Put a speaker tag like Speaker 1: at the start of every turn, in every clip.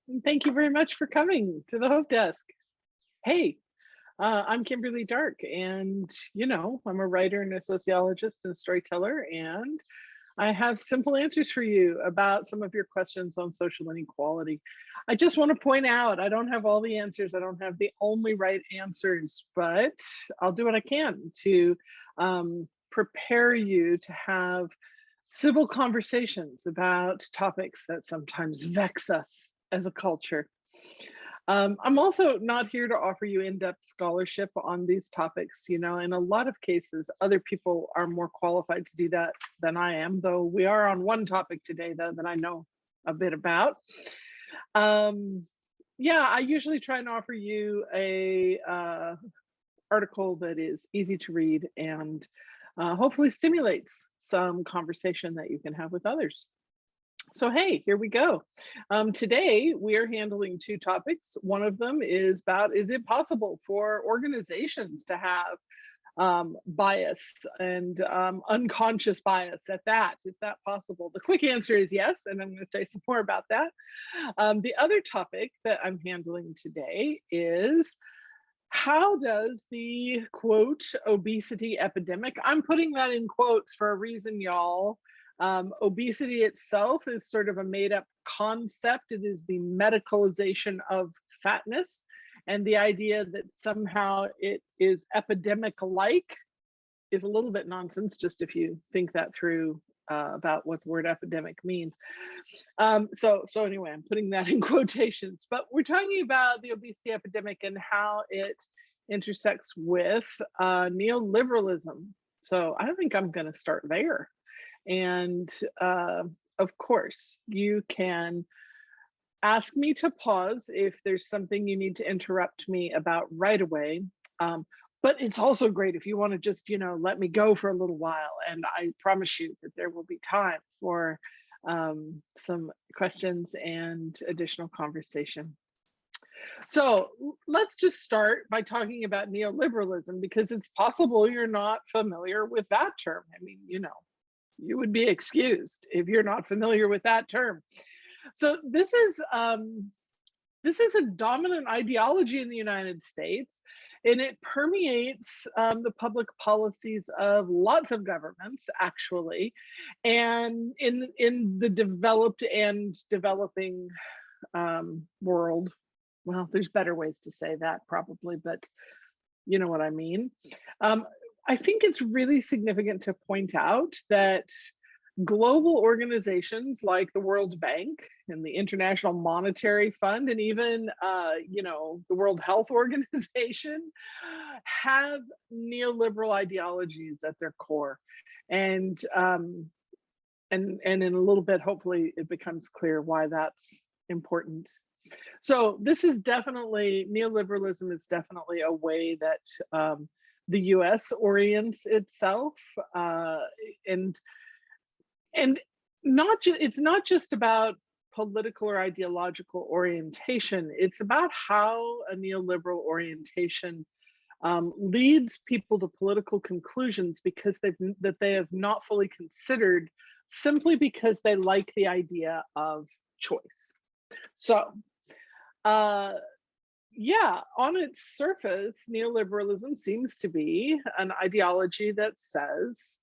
Speaker 1: And thank you very much for coming to the Hope Desk. Hey, I'm Kimberly Dark, and I'm a writer and a sociologist and a storyteller, and I have simple answers for you about some of your questions on social inequality. I just want to point out I don't have all the answers, I don't have the only right answers, but I'll do what I can to prepare you to have civil conversations about topics that sometimes vex us as a culture. I'm also not here to offer you in-depth scholarship on these topics. In a lot of cases, other people are more qualified to do that than I am, though we are on one topic today, though, that I know a bit about. Yeah, I usually try and offer you a article that is easy to read and hopefully stimulates some conversation that you can have with others. So, hey, here we go. Today, we are handling two topics. One of them is about, is it possible for organizations to have bias and unconscious bias at that? Is that possible? The quick answer is yes, and I'm going to say some more about that. The other topic that I'm handling today is, how does the quote obesity epidemic, I'm putting that in quotes for a reason, y'all. Obesity itself is sort of a made up concept. It is the medicalization of fatness, and the idea that somehow it is epidemic like is a little bit nonsense, just if you think that through about what the word epidemic means. So anyway, I'm putting that in quotations, but we're talking about the obesity epidemic and how it intersects with neoliberalism. So I think I'm going to start there. And of course, you can ask me to pause if there's something you need to interrupt me about right away. But it's also great if you want to just, let me go for a little while. And I promise you that there will be time for some questions and additional conversation. So let's just start by talking about neoliberalism, because it's possible you're not familiar with that term. I mean, you would be excused if you're not familiar with that term. So this is a dominant ideology in the United States, and it permeates the public policies of lots of governments, actually, and in the developed and developing world. Well, there's better ways to say that probably, but you know what I mean. I think it's really significant to point out that global organizations like the World Bank and the International Monetary Fund, and even the World Health Organization, have neoliberal ideologies at their core. And in a little bit, hopefully, it becomes clear why that's important. So this is definitely, neoliberalism is definitely a way that the US orients itself, and it's not just about political or ideological orientation. It's about how a neoliberal orientation leads people to political conclusions because they have not fully considered, simply because they like the idea of choice. So yeah, on its surface, neoliberalism seems to be an ideology that says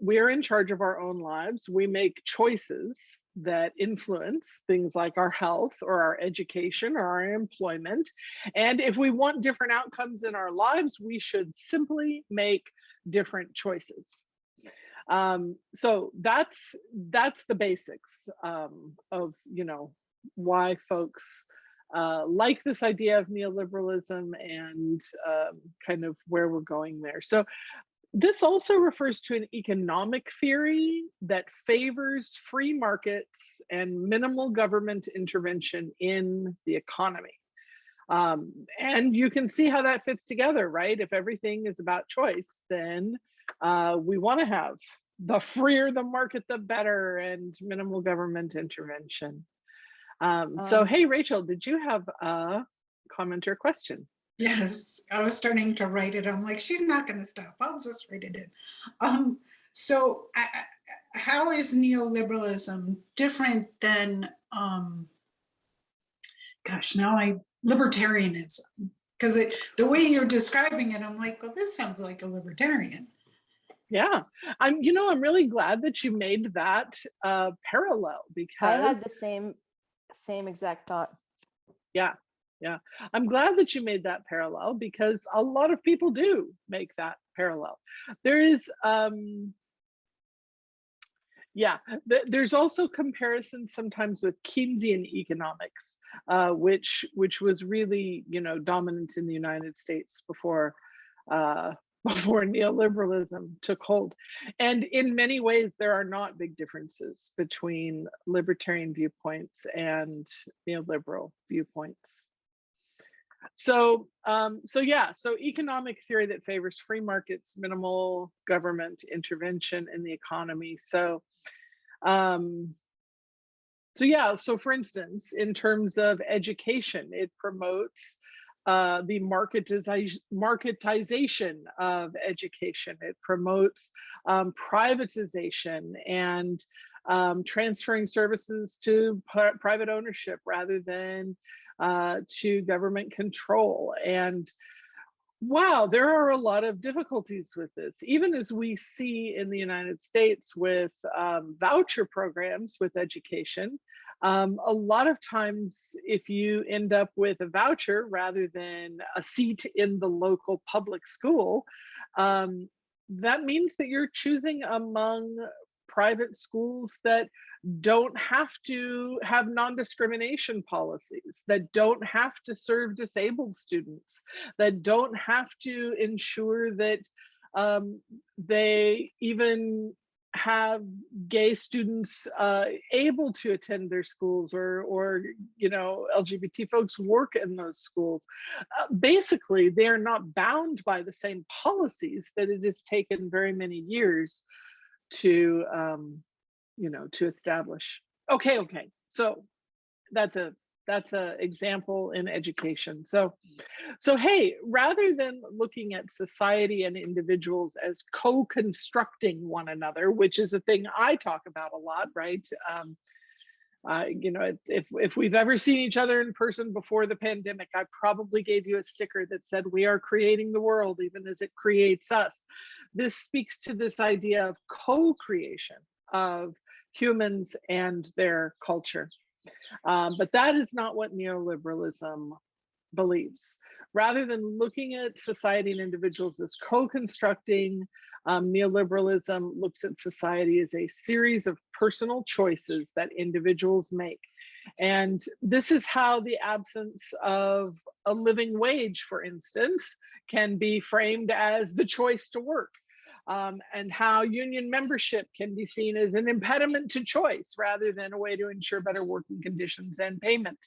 Speaker 1: we are in charge of our own lives. We make choices that influence things like our health or our education or our employment. And if we want different outcomes in our lives, we should simply make different choices. So that's the basics of why folks like this idea of neoliberalism and kind of where we're going there. So this also refers to an economic theory that favors free markets and minimal government intervention in the economy. And you can see how that fits together, right? If everything is about choice, then we want to have the freer the market, the better, and minimal government intervention. So, hey, Rachel, did you have a comment or question?
Speaker 2: Yes, I was starting to write it. I'm like, she's not going to stop. I'll just write it in. So how is neoliberalism different than gosh, libertarianism. Because the way you're describing it, I'm like, well, this sounds like a libertarian.
Speaker 1: Yeah, I'm really glad that you made that parallel, because
Speaker 3: I had the same exact thought.
Speaker 1: yeah, I'm glad that you made that parallel, because a lot of people do make that parallel. There is there's also comparisons sometimes with Keynesian economics, which was really dominant in the United States before before neoliberalism took hold. And in many ways, there are not big differences between libertarian viewpoints and neoliberal viewpoints. So economic theory that favors free markets, minimal government intervention in the economy. So for instance, in terms of education, it promotes the marketization of education. It promotes privatization and transferring services to private ownership rather than to government control. And wow, there are a lot of difficulties with this, even as we see in the United States with voucher programs with education. A lot of times, if you end up with a voucher rather than a seat in the local public school, that means that you're choosing among private schools that don't have to have non-discrimination policies, that don't have to serve disabled students, that don't have to ensure that they even have gay students able to attend their schools, or LGBT folks work in those schools. Basically, they are not bound by the same policies that it has taken very many years to to establish. Okay. So that's a example in education. So hey, rather than looking at society and individuals as co-constructing one another, which is a thing I talk about a lot, right? If we've ever seen each other in person before the pandemic, I probably gave you a sticker that said, "We are creating the world even as it creates us." This speaks to this idea of co-creation of humans and their culture. But that is not what neoliberalism believes. Rather than looking at society and individuals as co-constructing, neoliberalism looks at society as a series of personal choices that individuals make. And this is how the absence of a living wage, for instance, can be framed as the choice to work. And how union membership can be seen as an impediment to choice rather than a way to ensure better working conditions and payment.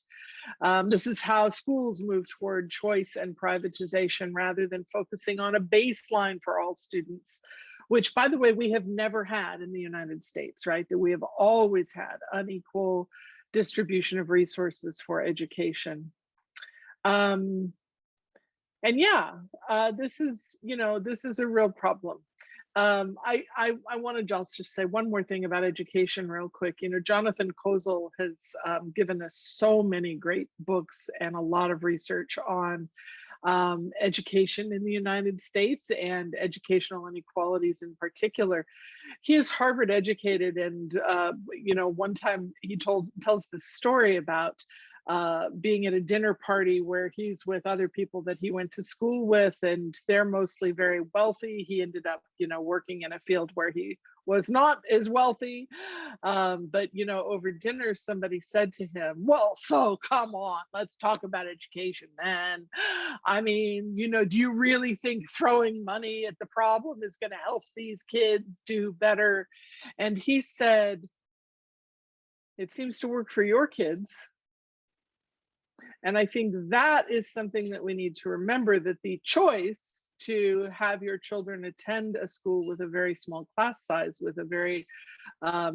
Speaker 1: This is how schools move toward choice and privatization rather than focusing on a baseline for all students, which, by the way, we have never had in the United States, right? That we have always had unequal distribution of resources for education. And yeah, this is a real problem. I want to just say one more thing about education real quick. Jonathan Kozol has given us so many great books and a lot of research on education in the United States and educational inequalities in particular. He is Harvard educated, and one time he tells this story about being at a dinner party where he's with other people that he went to school with, and they're mostly very wealthy. He ended up, working in a field where he was not as wealthy. But, over dinner, somebody said to him, "Well, so come on, let's talk about education, man. I mean, do you really think throwing money at the problem is going to help these kids do better?" And he said, "It seems to work for your kids." And I think that is something that we need to remember, that the choice to have your children attend a school with a very small class size, with a very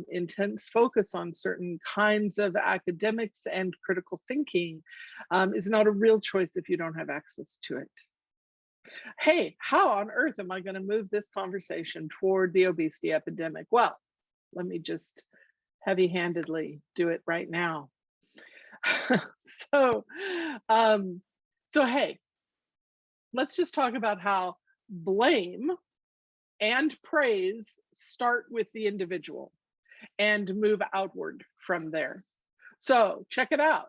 Speaker 1: intense focus on certain kinds of academics and critical thinking, is not a real choice if you don't have access to it. Hey, how on earth am I going to move this conversation toward the obesity epidemic? Well, let me just heavy-handedly do it right now. so, um, so hey, let's just talk about how blame and praise start with the individual and move outward from there. So check it out.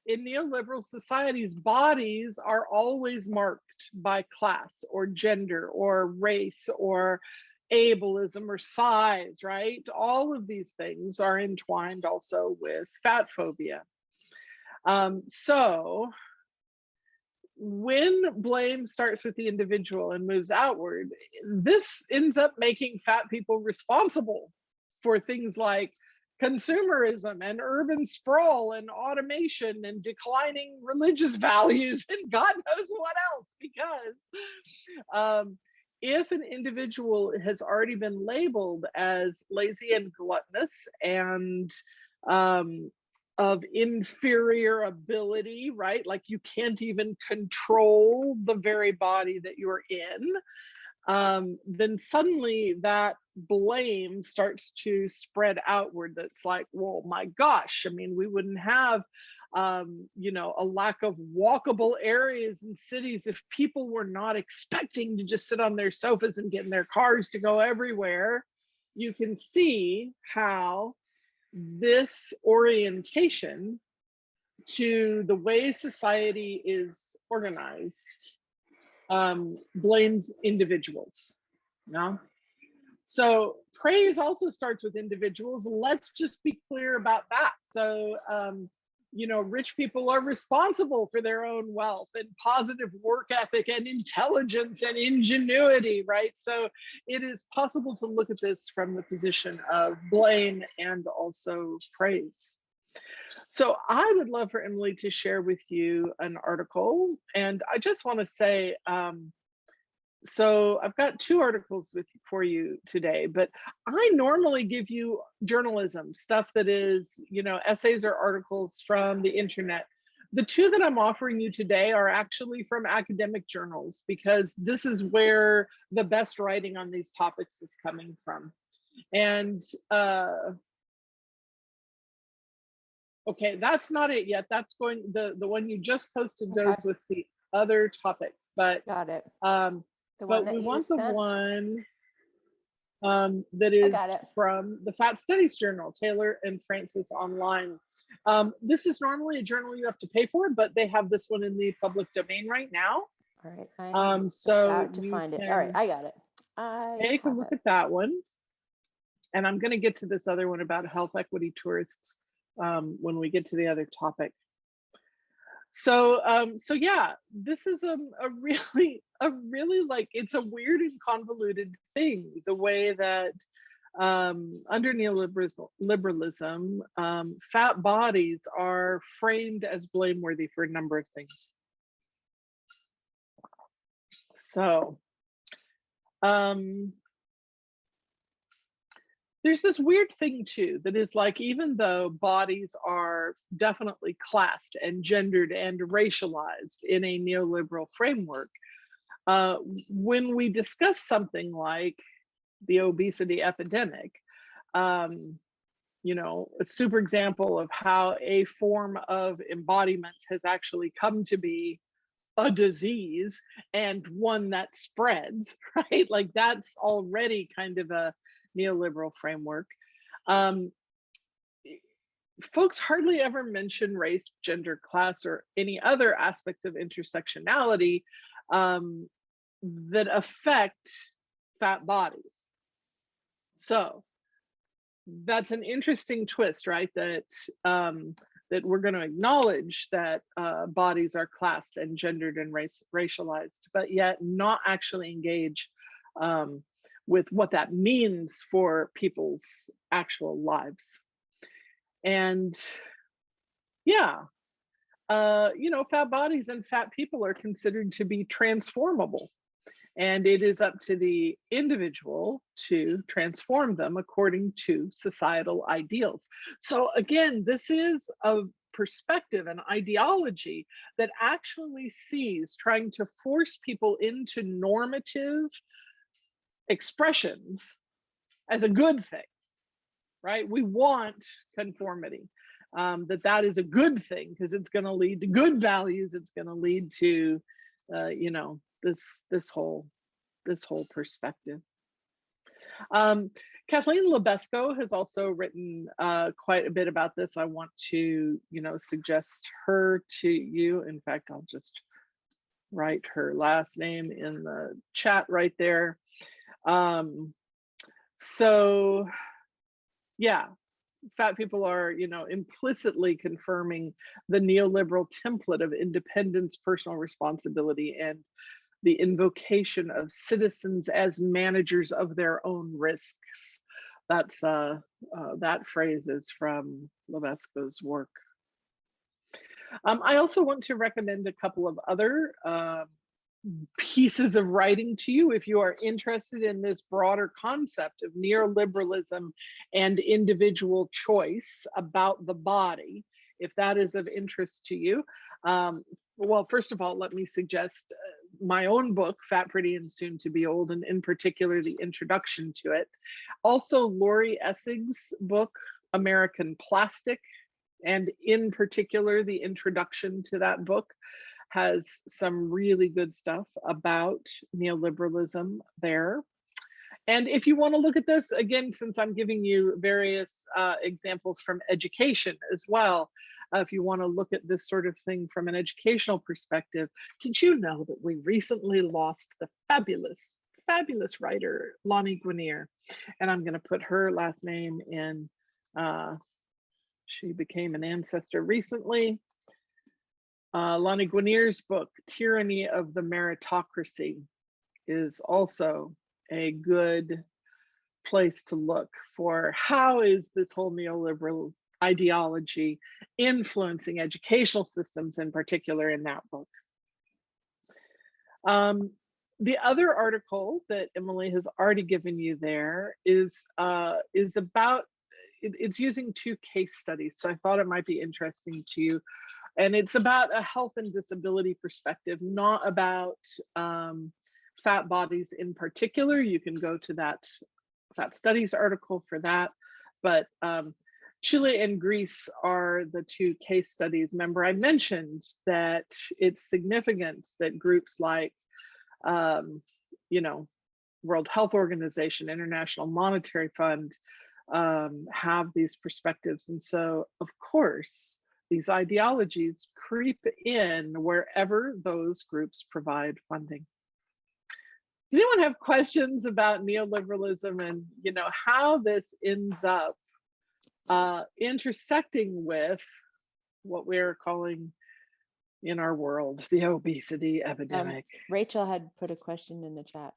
Speaker 1: In neoliberal societies, bodies are always marked by class or gender or race or ableism or size, right? All of these things are entwined also with fat phobia. So when blame starts with the individual and moves outward, this ends up making fat people responsible for things like consumerism and urban sprawl and automation and declining religious values and God knows what else. Because if an individual has already been labeled as lazy and gluttonous and of inferior ability, right? Like you can't even control the very body that you're in, then suddenly that blame starts to spread outward. That's like, well, my gosh, I mean, we wouldn't have, a lack of walkable areas in cities if people were not expecting to just sit on their sofas and get in their cars to go everywhere. You can see how this orientation to the way society is organized blames individuals. No? So praise also starts with individuals. Let's just be clear about that. So, rich people are responsible for their own wealth and positive work ethic and intelligence and ingenuity, right? So it is possible to look at this from the position of blame and also praise. So I would love for Emily to share with you an article. And I just want to say, so I've got two articles for you today, but I normally give you journalism, stuff that is, essays or articles from the internet. The two that I'm offering you today are actually from academic journals, because this is where the best writing on these topics is coming from. And okay, that's not it yet. That's the one you just posted goes with the other topic, but
Speaker 3: Got it.
Speaker 1: But we want the one that is from the Fat Studies Journal, Taylor and Francis Online. This is normally a journal you have to pay for, but they have this one in the public domain right now.
Speaker 3: All right.
Speaker 1: So
Speaker 3: about to find it. All right, I got it.
Speaker 1: Take a look at that one. And I'm going to get to this other one about health equity tourists when we get to the other topic. So yeah, this is a really like, it's a weird and convoluted thing, the way that under neoliberalism, fat bodies are framed as blameworthy for a number of things. So there's this weird thing too, that is like, even though bodies are definitely classed and gendered and racialized in a neoliberal framework, when we discuss something like the obesity epidemic, a super example of how a form of embodiment has actually come to be a disease and one that spreads, right? Like that's already kind of a neoliberal framework. Folks hardly ever mention race, gender, class, or any other aspects of intersectionality that affect fat bodies. So that's an interesting twist, right? That that we're going to acknowledge that bodies are classed and gendered and racialized, but yet not actually engage with what that means for people's actual lives. And yeah, fat bodies and fat people are considered to be transformable. And it is up to the individual to transform them according to societal ideals. So again, this is a perspective and ideology that actually sees trying to force people into normative expressions as a good thing, right? We want conformity. that is a good thing, because it's going to lead to good values. It's going to lead to, you know, this whole perspective. Kathleen Lebesco has also written quite a bit about this. I want to, you know, suggest her to you. In fact, I'll just write her last name in the chat right there. So yeah, fat people are, you know, implicitly confirming the neoliberal template of independence, personal responsibility, and the invocation of citizens as managers of their own risks. That's that phrase is from Lebesco's work. I also want to recommend a couple of other pieces of writing to you if you are interested in this broader concept of neoliberalism and individual choice about the body. If that is of interest to you, well, first of all, let me suggest my own book, Fat, Pretty, and Soon to Be Old, and in particular, the introduction to it. Also, Laurie Essig's book, American Plastic, and in particular, the introduction to that book has some really good stuff about neoliberalism there. And if you want to look at this, again, since I'm giving you various examples from education as well, if you want to look at this sort of thing from an educational perspective, did you know that we recently lost the fabulous writer, Lonnie Guinier? And I'm going to put her last name in, she became an ancestor recently. Lonnie Guinier's book, Tyranny of the Meritocracy, is also a good place to look for how is this whole neoliberal ideology influencing educational systems, in particular in that book. The other article that Emily has already given you there is about, it's using two case studies, so I thought it might be interesting to you. And it's about a health and disability perspective, not about fat bodies in particular. You can go to that Fat Studies article for that. But Chile and Greece are the two case studies. Remember, I mentioned that it's significant that groups like, you know, World Health Organization, International Monetary Fund have these perspectives. And so, of course, these ideologies creep in wherever those groups provide funding. Does anyone have questions about neoliberalism and, you know, how this ends up intersecting with what we're calling in our world the obesity epidemic?
Speaker 3: Rachel had put a question in the chat.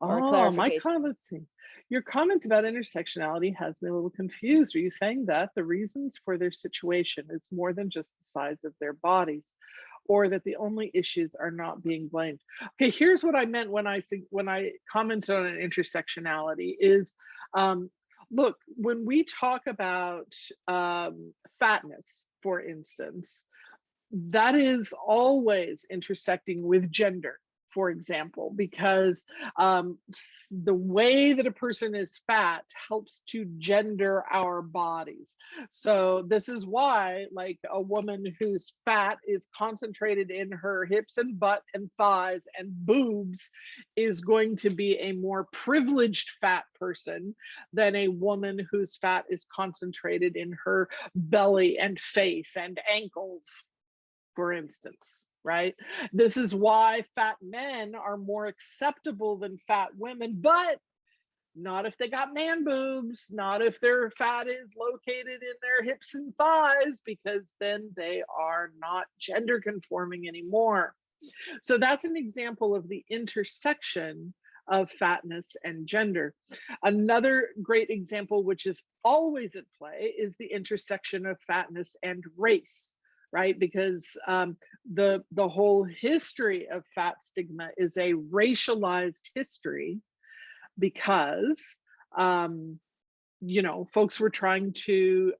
Speaker 1: Oh, my comments. Your comment about intersectionality has me a little confused. Are you saying that the reasons for their situation is more than just the size of their bodies, or that the only issues are not being blamed? Okay, here's what I meant when I commented on an intersectionality is, look, when we talk about fatness, for instance, that is always intersecting with gender, for example, because the way that a person is fat helps to gender our bodies. So this is why, like, a woman who's fat is concentrated in her hips and butt and thighs and boobs is going to be a more privileged fat person than a woman whose fat is concentrated in her belly and face and ankles, for instance, right? This is why fat men are more acceptable than fat women, but not if they got man boobs, not if their fat is located in their hips and thighs, because then they are not gender conforming anymore. So that's an example of the intersection of fatness and gender. Another great example, which is always at play, is the intersection of fatness and race. Right, because the whole history of fat stigma is a racialized history, because you know, folks were trying to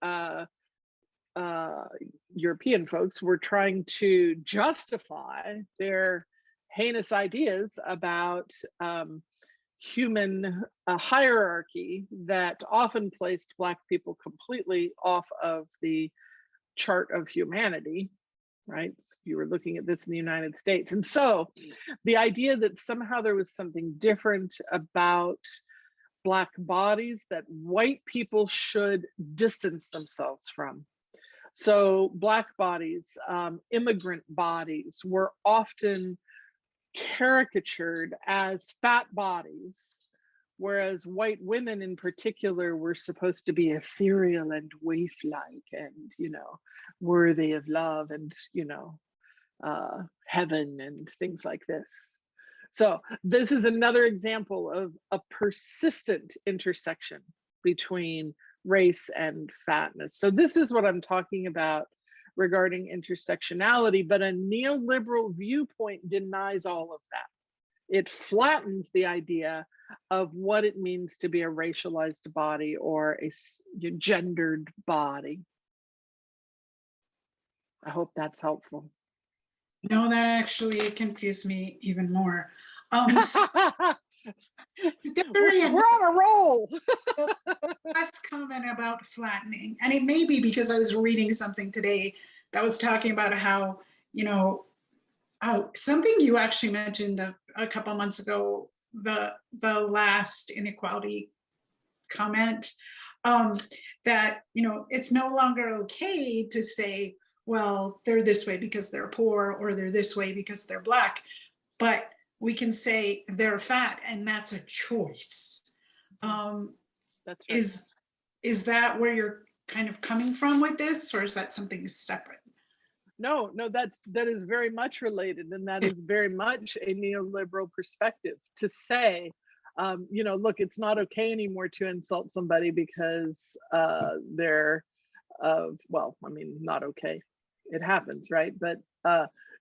Speaker 1: European folks were trying to justify their heinous ideas about human hierarchy that often placed Black people completely off of the chart of humanity, right? So you were looking at this in the United States. And so the idea that somehow there was something different about Black bodies that white people should distance themselves from. So Black bodies, immigrant bodies, were often caricatured as fat bodies, whereas white women in particular were supposed to be ethereal and waif-like and, you know, worthy of love and, you know, heaven and things like this. So this is another example of a persistent intersection between race and fatness. So this is what I'm talking about regarding intersectionality, but a neoliberal viewpoint denies all of that. It flattens the idea of what it means to be a racialized body or a gendered body. I hope that's helpful.
Speaker 2: No, that actually confused me even more.
Speaker 1: We're on a roll.
Speaker 2: The last comment about flattening, and it may be because I was reading something today that was talking about how, you know, something you actually mentioned a couple months ago, the last inequality comment, that, you know, it's no longer okay to say, well, they're this way because they're poor, or they're this way because they're Black, but we can say they're fat, and that's a choice.
Speaker 1: That's right.
Speaker 2: Is that where you're kind of coming from with this, or is that something separate?
Speaker 1: No, that is very much related, and that is very much a neoliberal perspective to say, you know, look, it's not okay anymore to insult somebody because they're, well, I mean, not okay. It happens, right? But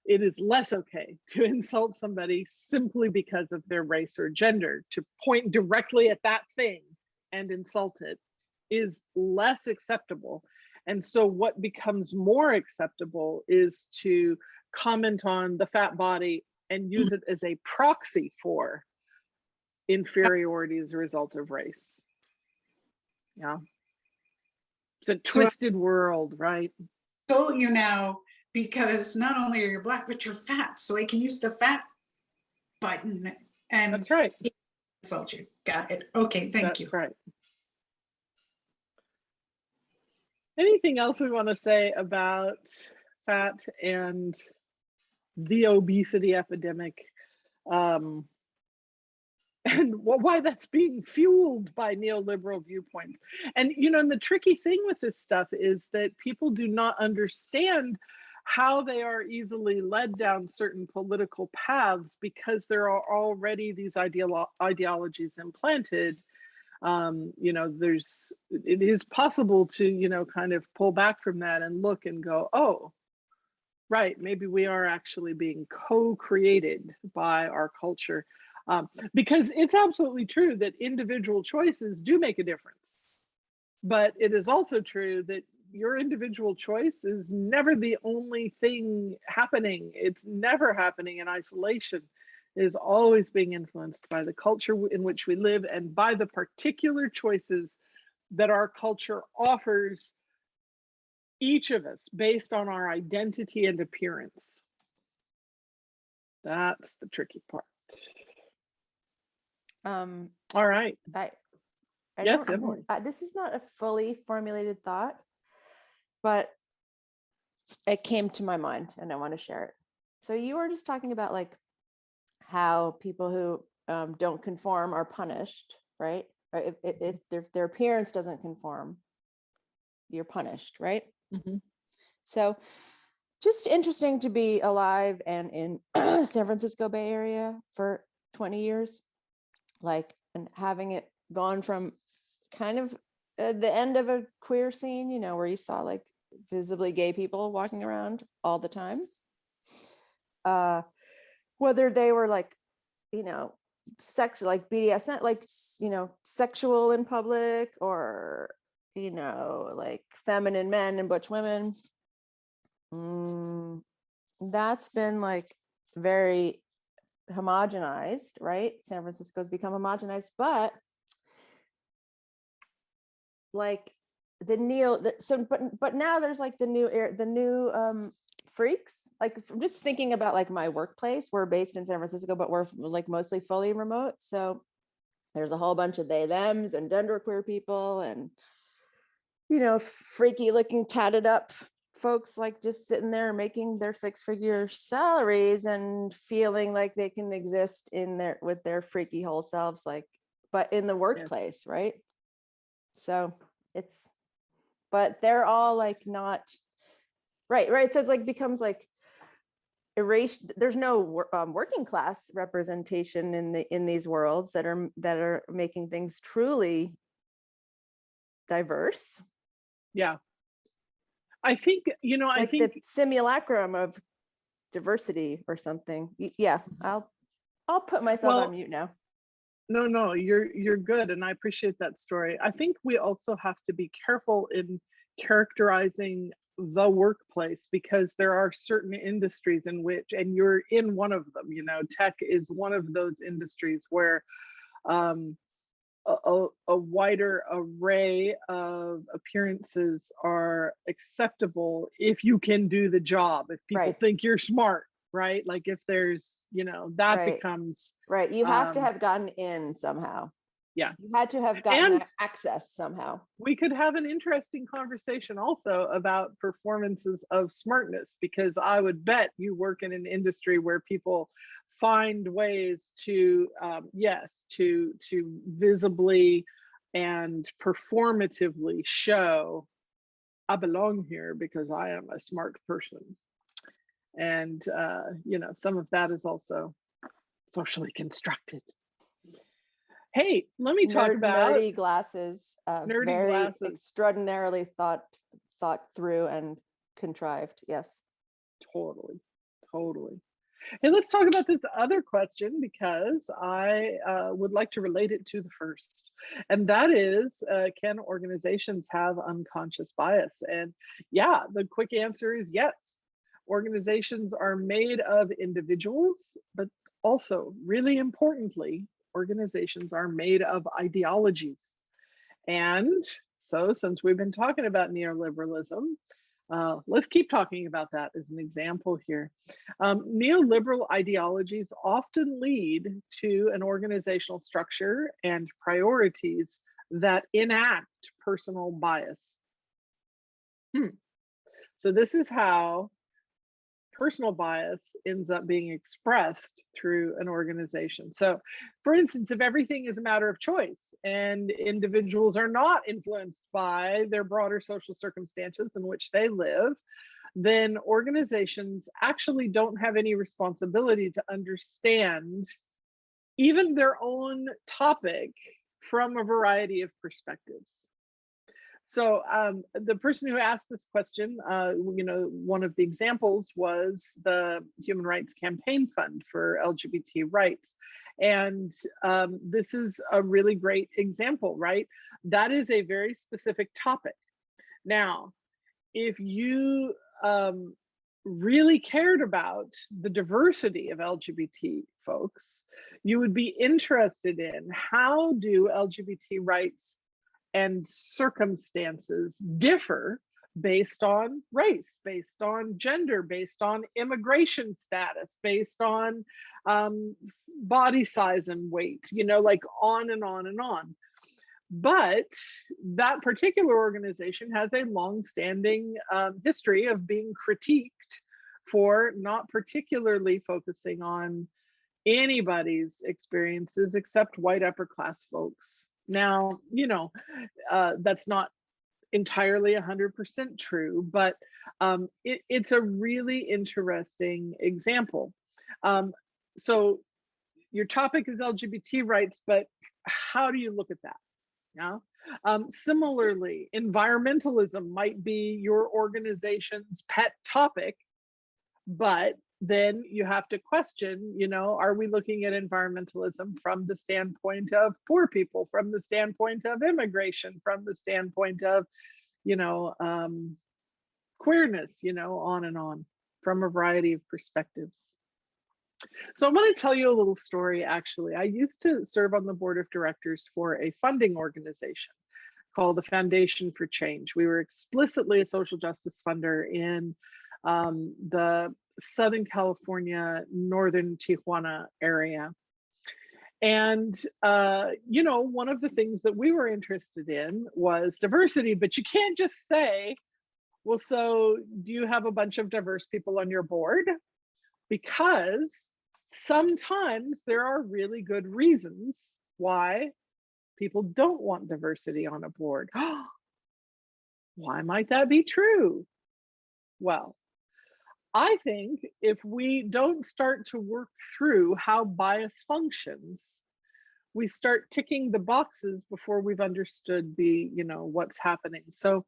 Speaker 1: it is less okay to insult somebody simply because of their race or gender. To point directly at that thing and insult it is less acceptable. And so what becomes more acceptable is to comment on the fat body and use it as a proxy for inferiority as a result of race. Yeah. It's a twisted world, right?
Speaker 2: So you now, because not only are you Black, but you're fat, so I can use the fat button and
Speaker 1: that's right.
Speaker 2: insult you. Got it. Okay, thank you.
Speaker 1: That's right. Anything else we want to say about fat and the obesity epidemic, and why that's being fueled by neoliberal viewpoints? And, you know, and the tricky thing with this stuff is that people do not understand how they are easily led down certain political paths because there are already these ideologies implanted. You know, it is possible to, you know, kind of pull back from that and look and go, oh, right, maybe we are actually being co-created by our culture. Because it's absolutely true that individual choices do make a difference. But it is also true that your individual choice is never the only thing happening. It's never happening in isolation. It is always being influenced by the culture in which we live and by the particular choices that our culture offers each of us based on our identity and appearance. That's the tricky part. All right. Yes, Emily.
Speaker 3: This is not a fully formulated thought, but it came to my mind and I want to share it. So you were just talking about like how people who don't conform are punished, right? Or if their appearance doesn't conform, you're punished, right?
Speaker 1: Mm-hmm.
Speaker 3: So just interesting to be alive and in San Francisco Bay Area for 20 years, like, and having it gone from kind of the end of a queer scene, you know, where you saw like visibly gay people walking around all the time, whether they were like, you know, sex, like BDSM, like, you know, sexual in public, or, you know, like feminine men and butch women. That's been like very homogenized, right? San Francisco's become homogenized, but like but now there's like the new freaks. Like I'm just thinking about like my workplace. We're based in San Francisco, but we're like mostly fully remote. So there's a whole bunch of they, thems and genderqueer people and, freaky looking tatted up folks like just sitting there making their 6-figure salaries and feeling like they can exist with their freaky whole selves, like, but in the workplace, right? So but they're all like not right. So it's like becomes like erased. There's no working class representation in these worlds that are making things truly diverse.
Speaker 1: Yeah. I think,
Speaker 3: I think the simulacrum of diversity or something. Yeah, I'll put myself on mute now.
Speaker 1: No, you're good. And I appreciate that story. I think we also have to be careful in characterizing the workplace, because there are certain industries in which, and you're in one of them, tech is one of those industries where a wider array of appearances are acceptable if you can do the job, if people think you're smart, right? Like if there's, that becomes
Speaker 3: right. You have to have gotten in somehow.
Speaker 1: Yeah,
Speaker 3: you had to have gotten access somehow.
Speaker 1: We could have an interesting conversation also about performances of smartness, because I would bet you work in an industry where people find ways to to visibly and performatively show I belong here because I am a smart person. And some of that is also socially constructed. Hey, let me talk about
Speaker 3: nerdy glasses, very extraordinarily thought through and contrived. Yes, totally.
Speaker 1: Hey, let's talk about this other question, because I would like to relate it to the first, and that is, can organizations have unconscious bias? And yeah, the quick answer is yes. Organizations are made of individuals, but also, really importantly, organizations are made of ideologies. And so, since we've been talking about neoliberalism, let's keep talking about that as an example here. Neoliberal ideologies often lead to an organizational structure and priorities that enact personal bias. So this is how personal bias ends up being expressed through an organization. So, for instance, if everything is a matter of choice and individuals are not influenced by their broader social circumstances in which they live, then organizations actually don't have any responsibility to understand even their own topic from a variety of perspectives. So the person who asked this question, one of the examples was the Human Rights Campaign Fund for LGBT rights. And this is a really great example, right? That is a very specific topic. Now, if you really cared about the diversity of LGBT folks, you would be interested in how do LGBT rights and circumstances differ based on race, based on gender, based on immigration status, based on body size and weight, like on and on and on. But that particular organization has a long-standing history of being critiqued for not particularly focusing on anybody's experiences except white upper class folks. Now, that's not entirely 100% true, but it's a really interesting example. So your topic is LGBT rights, but how do you look at that? Yeah. Similarly, environmentalism might be your organization's pet topic, but then you have to question, are we looking at environmentalism from the standpoint of poor people, from the standpoint of immigration, from the standpoint of, queerness, on and on, from a variety of perspectives. So I want to tell you a little story, actually. I used to serve on the board of directors for a funding organization called the Foundation for Change. We were explicitly a social justice funder in the Southern California, Northern Tijuana area. And, you know, one of the things that we were interested in was diversity, but you can't just say, well, so do you have a bunch of diverse people on your board? Because sometimes there are really good reasons why people don't want diversity on a board. Why might that be true? Well, I think if we don't start to work through how bias functions, we start ticking the boxes before we've understood the, you know, what's happening. So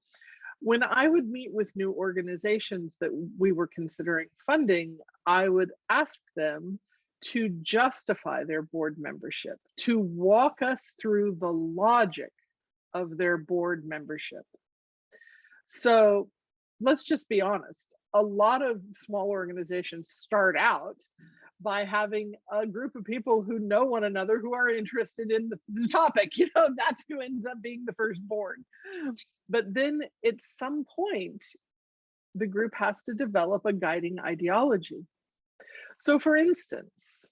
Speaker 1: when I would meet with new organizations that we were considering funding, I would ask them to justify their board membership, to walk us through the logic of their board membership. So let's just be honest. A lot of small organizations start out by having a group of people who know one another, who are interested in the topic. You know, that's who ends up being the first board. But then at some point, the group has to develop a guiding ideology. So for instance,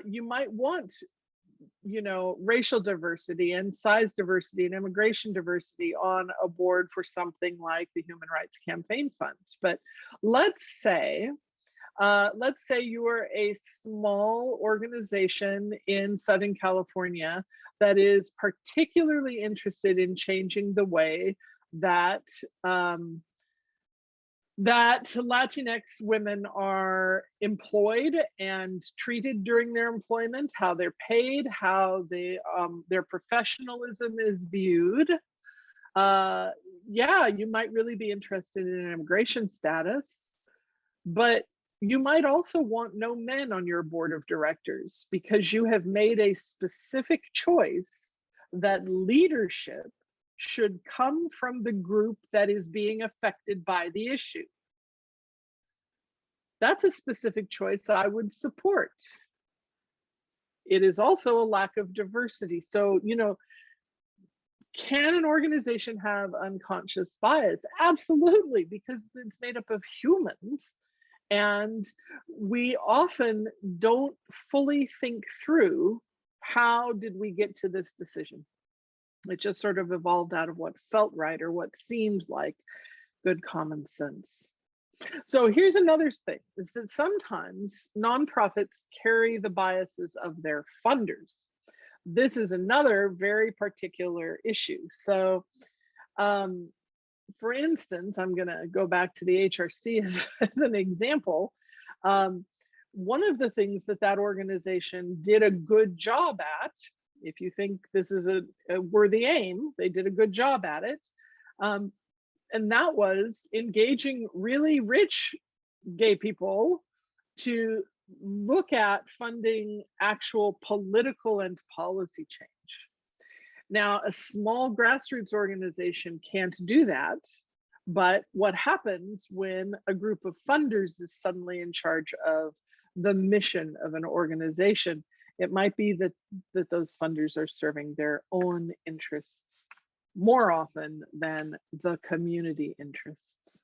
Speaker 1: you might want, you know, racial diversity and size diversity and immigration diversity on a board for something like the Human Rights Campaign Fund. But let's say you are a small organization in Southern California that is particularly interested in changing the way that that Latinx women are employed and treated during their employment, how they're paid, how they, their professionalism is viewed. Yeah, you might really be interested in immigration status, but you might also want no men on your board of directors because you have made a specific choice that leadership should come from the group that is being affected by the issue. That's a specific choice I would support. It is also a lack of diversity. So, you know, can an organization have unconscious bias? Absolutely, because it's made up of humans. And we often don't fully think through, how did we get to this decision? It just sort of evolved out of what felt right or what seemed like good common sense. So here's another thing, is that sometimes nonprofits carry the biases of their funders. This is another very particular issue. So for instance, I'm going to go back to the HRC as an example. One of the things that organization did a good job at, if you think this is a worthy aim, they did a good job at it. And that was engaging really rich gay people to look at funding actual political and policy change. Now, a small grassroots organization can't do that, but what happens when a group of funders is suddenly in charge of the mission of an organization? It might be that those funders are serving their own interests more often than the community interests.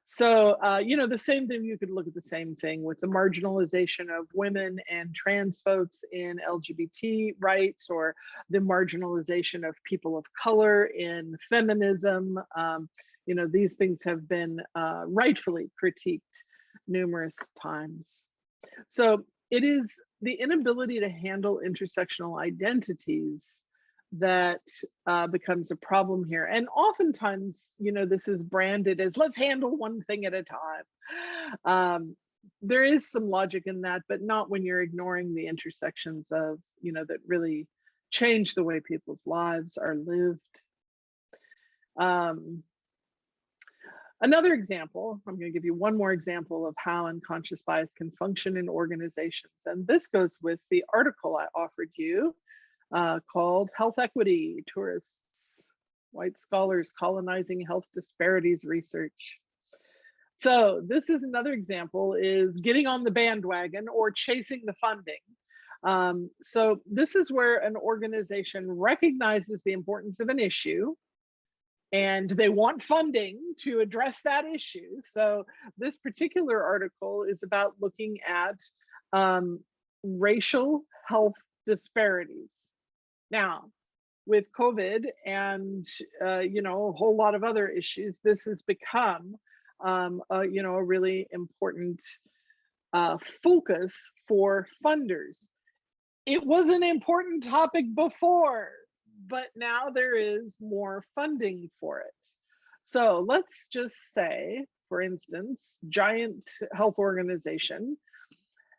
Speaker 1: So, you know, the same thing, you could look at the same thing with the marginalization of women and trans folks in LGBT rights, or the marginalization of people of color in feminism. You know, these things have been rightfully critiqued numerous times. So it is the inability to handle intersectional identities that becomes a problem here. And oftentimes, you know, this is branded as, let's handle one thing at a time. There is some logic in that, but not when you're ignoring the intersections of, you know, that really change the way people's lives are lived. Another example, I'm going to give you one more example of how unconscious bias can function in organizations. And this goes with the article I offered you, called Health Equity, Tourists, White Scholars Colonizing Health Disparities Research. So this is another example, is getting on the bandwagon or chasing the funding So this is where an organization recognizes the importance of an issue and they want funding to address that issue. So this particular article is about looking at racial health disparities. Now, with COVID and a whole lot of other issues, this has become a really important focus for funders. It was an important topic before, but now there is more funding for it. So let's just say, for instance, giant health organization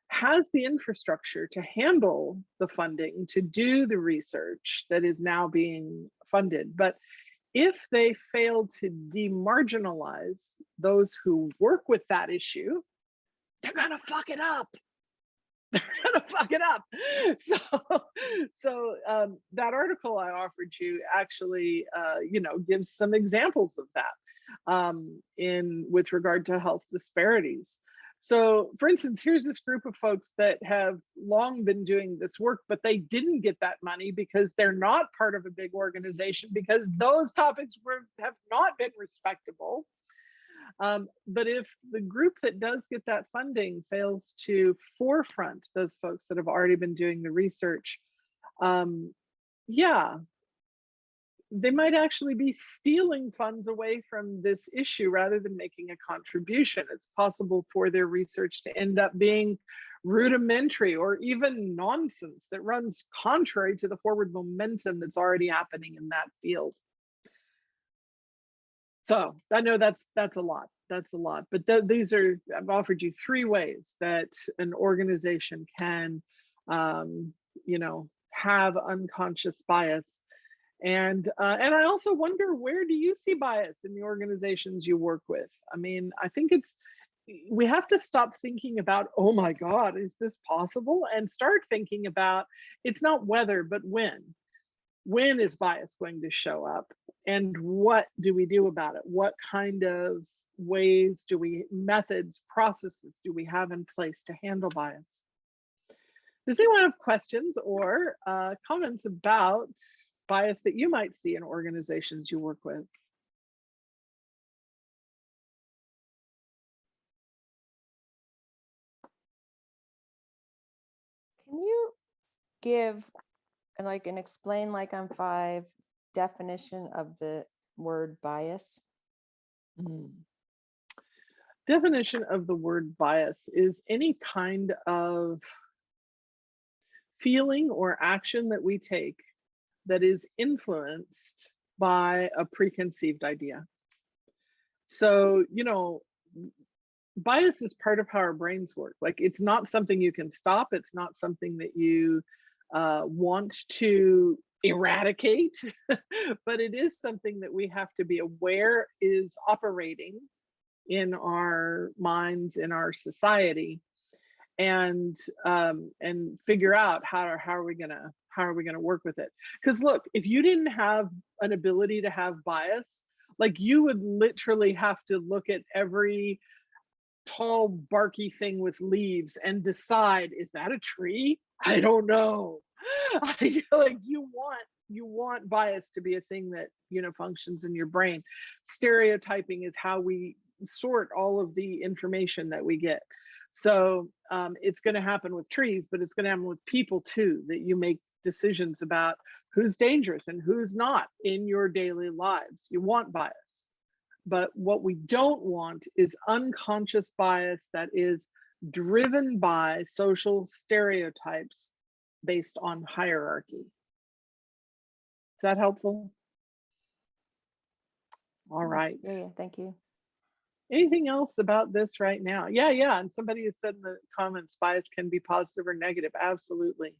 Speaker 1: has the infrastructure to handle the funding, to do the research that is now being funded. But if they fail to demarginalize those who work with that issue, they're gonna fuck it up. They're gonna fuck it up. So that article I offered you actually, gives some examples of that with regard to health disparities. So, for instance, here's this group of folks that have long been doing this work, but they didn't get that money because they're not part of a big organization, because those topics have not been respectable. But if the group that does get that funding fails to forefront those folks that have already been doing the research, they might actually be stealing funds away from this issue rather than making a contribution. It's possible for their research to end up being rudimentary or even nonsense that runs contrary to the forward momentum that's already happening in that field. So I know that's a lot. That's a lot. But I've offered you 3 ways that an organization can, have unconscious bias. And I also wonder, where do you see bias in the organizations you work with? I mean, I think we have to stop thinking about, oh my God, is this possible? And start thinking about, it's not whether, but when. When is bias going to show up? And what do we do about it? What kind of ways methods, processes do we have in place to handle bias? Does anyone have questions or comments about bias that you might see in organizations you work with?
Speaker 3: Can you give and explain, like on 5, definition of the word bias?
Speaker 1: Definition of the word bias is any kind of feeling or action that we take that is influenced by a preconceived idea. So, bias is part of how our brains work. Like, it's not something you can stop. It's not something that you want to eradicate, but it is something that we have to be aware is operating in our minds, in our society, and figure out how are we gonna work with it. Because look, if you didn't have an ability to have bias, like, you would literally have to look at every tall barky thing with leaves and decide, is that a tree? I don't know. Like, you want bias to be a thing that functions in your brain. Stereotyping is how we sort all of the information that we get. So it's going to happen with trees, but it's going to happen with people too, that you make decisions about who's dangerous and who's not in your daily lives. You want bias. But what we don't want is unconscious bias that is driven by social stereotypes based on hierarchy. Is that helpful? All right.
Speaker 3: Yeah, thank you.
Speaker 1: Anything else about this right now? Yeah. And somebody has said in the comments, bias can be positive or negative. Absolutely.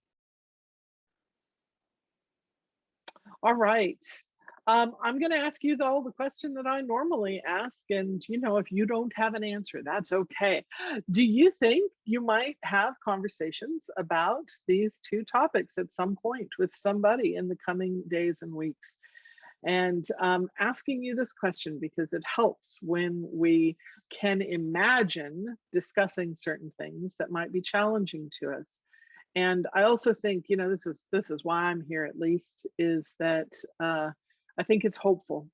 Speaker 1: All right. I'm going to ask you, though, the question that I normally ask. And, if you don't have an answer, that's okay. Do you think you might have conversations about these 2 topics at some point with somebody in the coming days and weeks? And asking you this question because it helps when we can imagine discussing certain things that might be challenging to us. And I also think, you know, this is why I'm here, at least, is that I think it's hopeful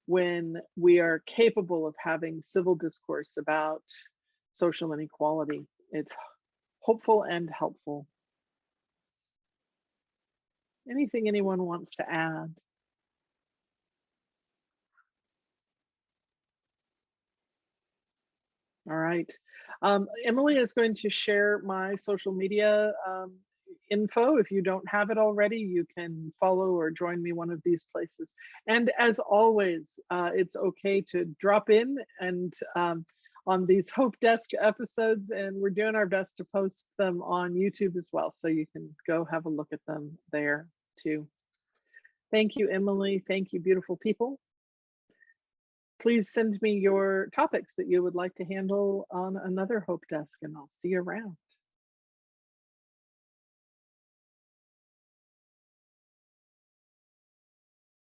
Speaker 1: when we are capable of having civil discourse about social inequality. It's hopeful and helpful. Anything anyone wants to add? All right. Emily is going to share my social media info. If you don't have it already, you can follow or join me one of these places. And as always, it's okay to drop in and on these Hope Desk episodes, and we're doing our best to post them on YouTube as well. So you can go have a look at them there too. Thank you, Emily. Thank you, beautiful people. Please send me your topics that you would like to handle on another Hope Desk, and I'll see you around.